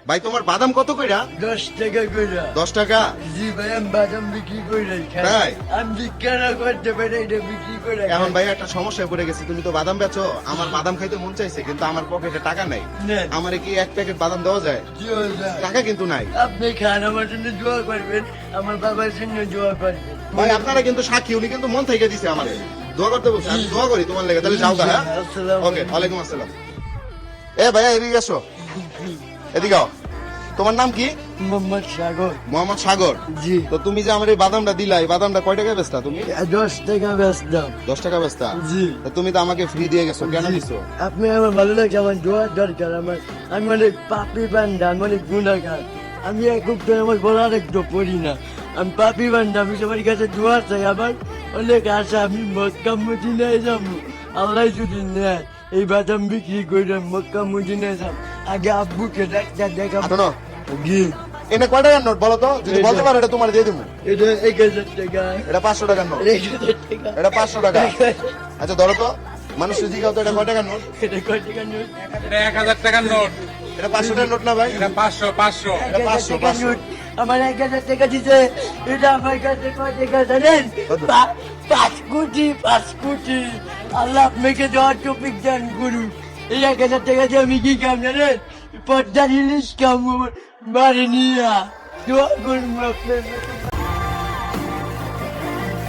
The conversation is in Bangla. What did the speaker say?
ভাই তোমার বাদাম কত কইরা? 10 টাকা কইরা। 10 টাকা। জি ভাই, আমি বাদাম বিক্রি করে খাই। তাই? আমি বিক্রি করতে পারি, এটা বিক্রি করে খাই। এখন ভাই একটা সমস্যায় পড়ে গেছি, তুমি তো বাদাম বেচো, আমার বাদাম খাইতে মন চাইছে কিন্তু আমার পকেটে টাকা নাই। নেন। আমারে কি এক প্যাকেট বাদাম দেওয়া যায়? জি ভাই। টাকা কিন্তু নাই। আপনি খান, আমার জন্য দোয়া করবেন, আমার বাবার জন্য দোয়া করবেন। ভাই আপনারা কিন্তু সাক্ষী, উনি কিন্তু মন থেকে দিছে আমারে দোয়া করতে বলছে, আমি দোয়া করি তোমার লেগে। তাহলে যাও গা। হ্যাঁ আসসালামু ওকে, ওয়ালাইকুম আসসালাম। এ ভাইয়া এদিকে আসো, এদিকে আও। তোমার নাম কি? মোহাম্মদ সাগর। মোহাম্মদ সাগর। জি। তো তুমি যে আমার এই বাদামটা দিলা, এই বাদামটা কয় টাকা বেচতা তুমি? 10 টাকা বেচতাম। 10 টাকা বেচতা? জি। তো তুমি তো আমাকে ফ্রি দিয়ে গেছো, কেন দিছো? আপনি আমার ভালো লাগছে, আমার দোয়ার দরকার। আমি অনেক পাপি বান্ধা, আমি অনেক গুণাগার। আমি এখন তো আমার বলার একটু পড়ি না, আমি পাপি বান্ধা। আমি সবার কাছে দোয়া চাই, আমার অনেক আশা, আমি মক্কা মদিনায় যাবো। আল্লাহ যদি নেয় এই বাদাম বিক্রি করে মক্কা মদিনায় যাব। আগে আব্বুকে ডাক্তার দেখাবো। শোনো, জি। এনে কয় টাকার নোট বলো তো? যদি এই বলতে যে। পারো এটা তোমার দিয়ে দেবো। এটা 1000 টাকা। এটা 500 টাকার নোট। 1000 টাকা। এটা 500 টাকা। আচ্ছা ধরো তো, মানুষ জিজ্ঞাসা তো এটা কয় টাকার নোট? এটা কয় টাকা নোট? এটা 1000 টাকার নোট। এটা 500 টাকার নোট না ভাই? এটা 500। এটা 500, 500 আমার 1000 টাকা দিতে, এটা আমার কাছে কয় টাকা জানেন? কত? 5 কোটি, 5 কোটি। আল্লাহ আপনাকে দেওয়ার টপিক দান করুন। এই 1000 টাকা দিয়ে আমি কি কাম জানেন? পদ্মার ইলিশ কাম বাড়ি নিয়ে দোয়া করুন আপনার।